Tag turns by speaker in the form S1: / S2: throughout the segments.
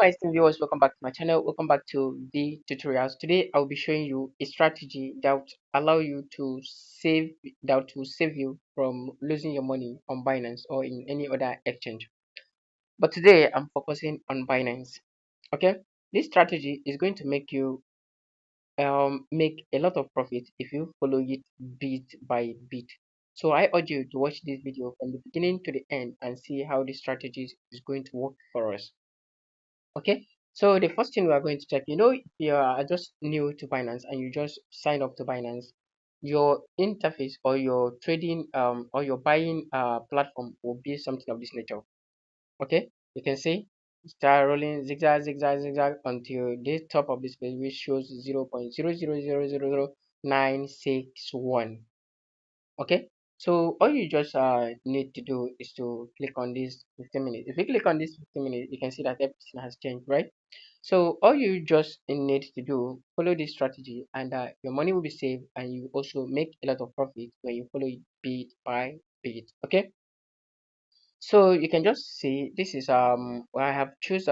S1: my esteemed viewers, welcome back to my channel. Welcome back to the tutorials. Today I'll be showing you a strategy that will allow you to save you from losing your money on Binance or in any other exchange. But today I'm focusing on Binance. Okay, this strategy is going to make you make a lot of profit if you follow it bit by bit. So I urge you to watch this video from the beginning to the end and see how this strategy is going to work for us. Okay, so the first thing we are going to check, if you are just new to Binance and you just sign up to Binance, your interface or your trading or your buying platform will be something of this nature. Okay, you can see start rolling zigzag zigzag zigzag until the top of this page, which shows 0.000000961. Okay, so all you just need to do is to click on this 15 minutes. If you click on this 15 minutes, you can see that everything has changed, right? So all you just need to do, follow this strategy, and your money will be saved, and you also make a lot of profit when you follow it bit by bit. Okay, so you can just see this is I have choose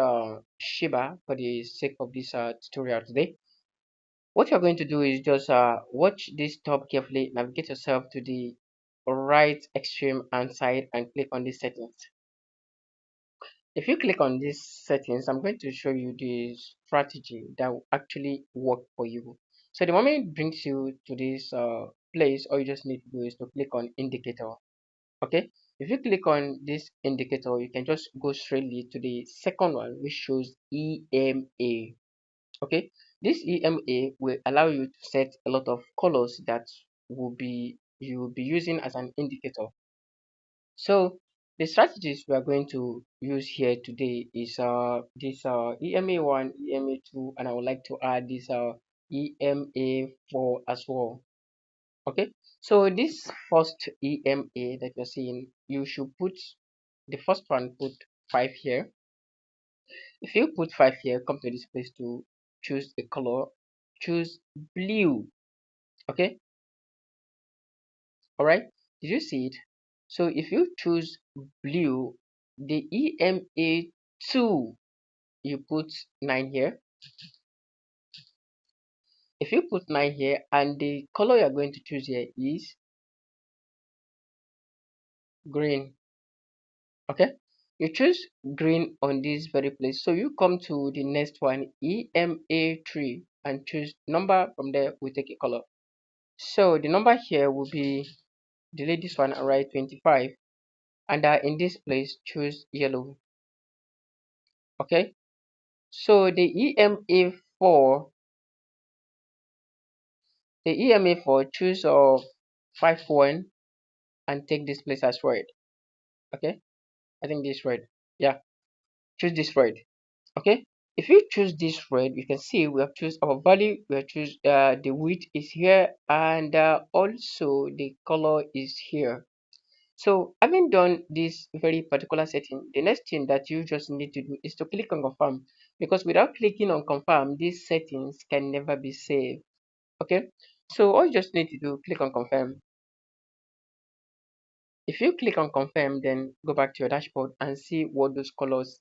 S1: Shiba for the sake of this tutorial today. What you're going to do is just watch this top carefully, navigate yourself to the right extreme hand side and click on these settings. If you click on these settings, I'm going to show you the strategy that will actually work for you. So the moment it brings you to this place, all you just need to do is to click on indicator. Okay, if you click on this indicator, you can just go straightly to the second one, which shows EMA. Okay, this EMA will allow you to set a lot of colors that you will be using as an indicator. So the strategies we are going to use here today is this EMA1, EMA2, and I would like to add this EMA4 as well. Okay, so this first EMA that you're seeing, you should put the first one, put 5 here. If you put 5 here, come to this place to choose a color, choose blue. Okay, all right, did you see it? So if you choose blue, the EMA2, you put 9 here. If you put 9 here, and the color you're going to choose here is green. Okay, you choose green on this very place. So you come to the next one, EMA3, and choose number. From there we take a color. So the number here will be, delete this one and write 25, and in this place choose yellow. Okay, so the EMA4 choose 5-1 and take this place as red. Okay, I think this red. Yeah, choose this red. Okay, if you choose this red, you can see we have choose our value, we have choose the width is here, and also the color is here. So having done this very particular setting, the next thing that you just need to do is to click on confirm, because without clicking on confirm, these settings can never be saved. Okay, so all you just need to do, click on confirm. If you click on confirm, then go back to your dashboard and see what those colors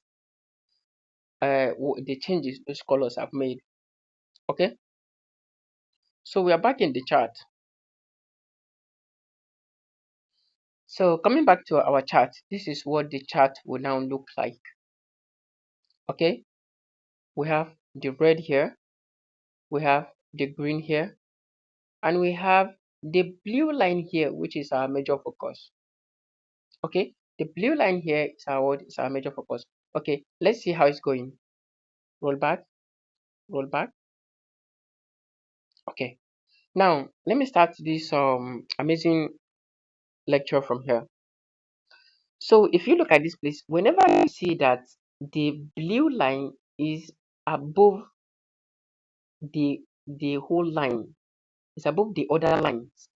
S1: the changes those colors have made. Okay, so we are back in the chart. So coming back to our chart, this is what the chart will now look like. Okay, we have the red here, we have the green here, and we have the blue line here, which is our major focus. Okay, the blue line here is our major focus. Okay, let's see how it's going. Roll back, roll back. Okay, now let me start this amazing lecture from here. So if you look at this place, whenever you see that the blue line is above the whole line, it's above the other lines,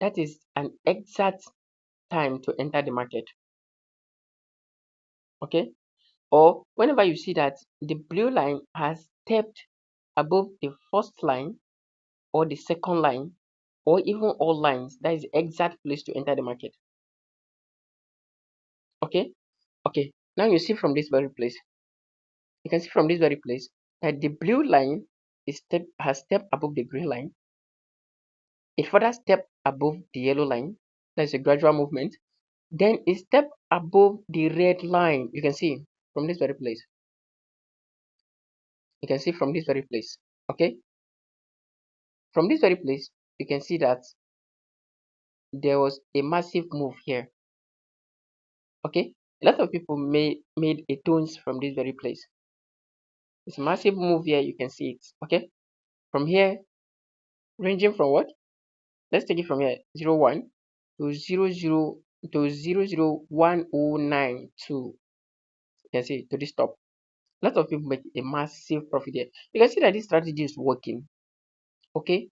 S1: that is an exact time to enter the market. Okay, or whenever you see that the blue line has stepped above the first line or the second line or even all lines, that is the exact place to enter the market. Okay, okay, now you see from this very place, You can see from this very place that the blue line has stepped above the green line. It further stepped above the yellow line. That's a gradual movement. Then it stepped above the red line. You can see from this very place. You can see from this very place. Okay. From this very place, you can see that there was a massive move here. Okay. A lot of people made a tones from this very place. It's a massive move here. You can see it. Okay. From here, ranging from what? Let's take it from here. 01 to 00 to 001092. You can see to this top. A lot of people make a massive profit here. You can see that this strategy is working. Okay.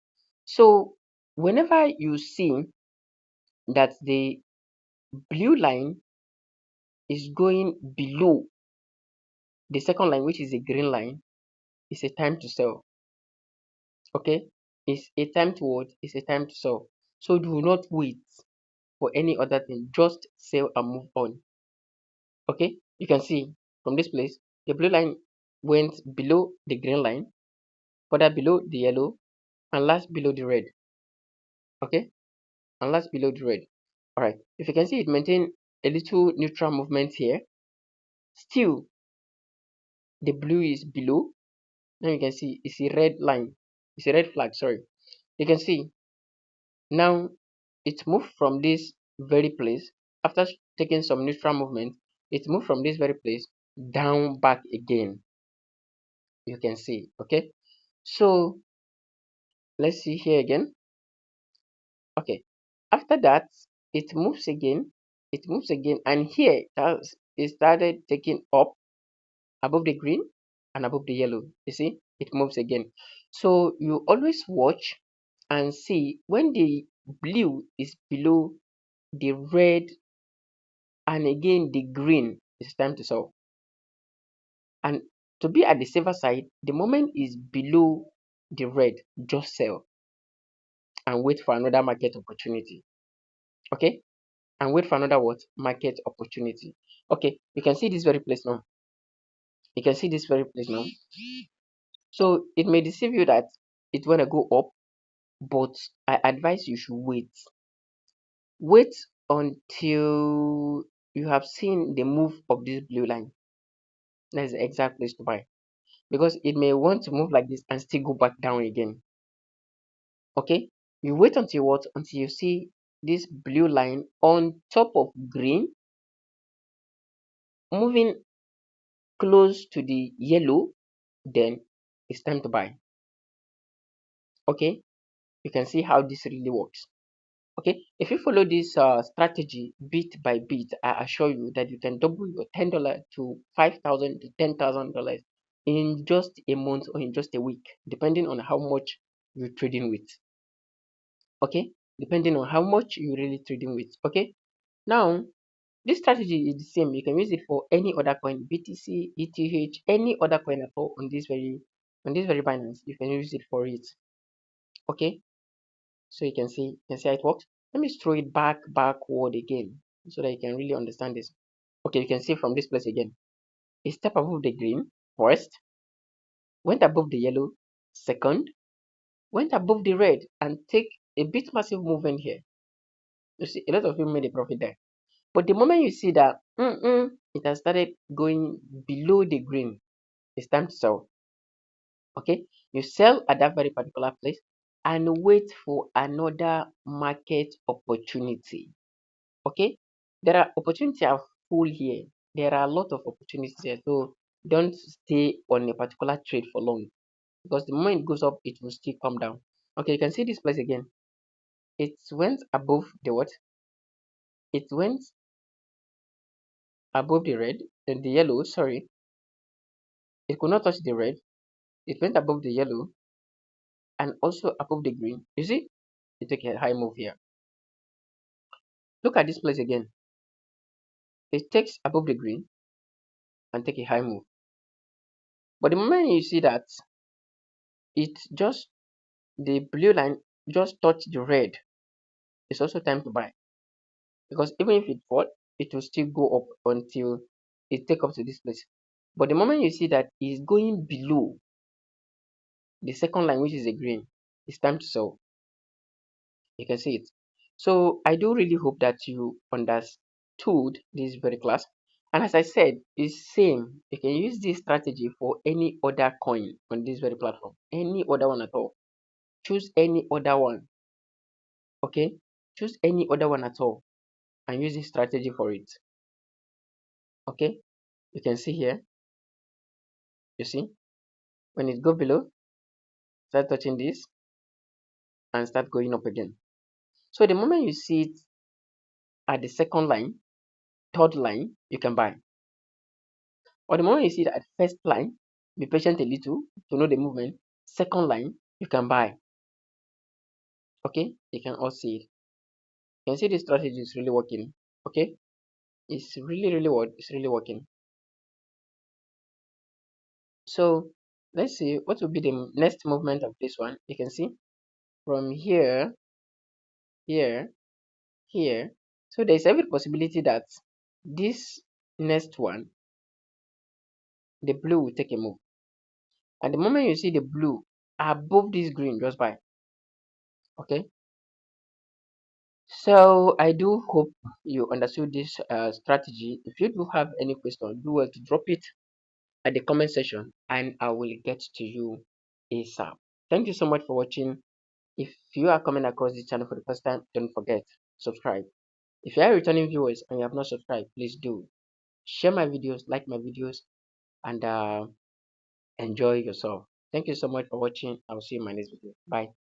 S1: So whenever you see that the blue line is going below the second line, which is a green line, it's a time to sell. Okay. It's a time to what? It's a time to sell. So do not wait for any other thing. Just sell and move on. Okay. You can see from this place, the blue line went below the green line, further below the yellow, and last below the red. Okay. And last below the red. All right. If you can see, it maintained a little neutral movement here. Still, the blue is below. Now you can see it's a red line. It's a red flag. Sorry. You can see now it moved from this very place after taking some neutral movement. It moved from this very place down back again. You can see. Okay. So let's see here again. Okay. After that, it moves again. It moves again, and here it started taking up above the green and above the yellow. You see, it moves again. So you always watch and see when the blue is below the red and again the green, it's time to sell. And to be at the safer side, the moment is below the red, just sell and wait for another market opportunity. Okay, and wait for another what market opportunity. Okay, you can see this very place now. You can see this very place now. So it may deceive you that it wanna go up, but I advise you should wait. Wait until you have seen the move of this blue line. That's the exact place to buy. Because it may want to move like this and still go back down again. Okay? You wait until what? Until you see this blue line on top of green moving close to the yellow, then it's time to buy. Okay? You can see how this really works. Okay, if you follow this strategy bit by bit, I assure you that you can double your $10 to $5,000 to $10,000 in just a month or in just a week, depending on how much you're trading with. Okay, depending on how much you're really trading with. Okay, now this strategy is the same. You can use it for any other coin, BTC, ETH, any other coin at all on this very Binance. You can use it for it. Okay, so you can see how it works. Let me throw it backward again so that you can really understand this. Okay, you can see from this place again. A step above the green first, went above the yellow second, went above the red and take a bit massive movement here. You see, a lot of people made a profit there. But the moment you see that it has started going below the green, it's time to sell. Okay, you sell at that very particular place and wait for another market opportunity. Okay, there are opportunities are full here. There are a lot of opportunities here, so don't stay on a particular trade for long, because the moment it goes up it will still come down. Okay, you can see this place again. It went above the what? It went above the red and the yellow. Sorry, it could not touch the red. It went above the yellow and also above the green. You see, it took a high move here. Look at this place again. It takes above the green and take a high move. But the moment you see that it just the blue line just touch the red, it's also time to buy, because even if it fall, it will still go up until it take up to this place. But the moment you see that it's going below the second line, which is a green, it's time to sell. You can see it. So I do really hope that you understood this very class. And as I said, it's same. You can use this strategy for any other coin on this very platform. Any other one at all. Choose any other one. Okay? Choose any other one at all and use this strategy for it. Okay? You can see here. You see? When it go below, start touching this and start going up again. So the moment you see it at the second line, third line, you can buy. Or the moment you see it at first line, be patient a little to know the movement. Second line, you can buy. Okay, you can all see it. You can see this strategy is really working. Okay, it's really what it's really working. So let's see what will be the next movement of this one. You can see from here, here, here. So there's every possibility that this next one, the blue will take a move. And the moment you see the blue above this green, just buy. Okay. So I do hope you understood this strategy. If you do have any question, do well to drop it at the comment section and I will get to you ASAP. Thank you so much for watching. If you are coming across this channel for the first time, don't forget, subscribe. If you are returning viewers and you have not subscribed, please do. Share my videos, like my videos, and enjoy yourself. Thank you so much for watching. I will see you in my next video. Bye.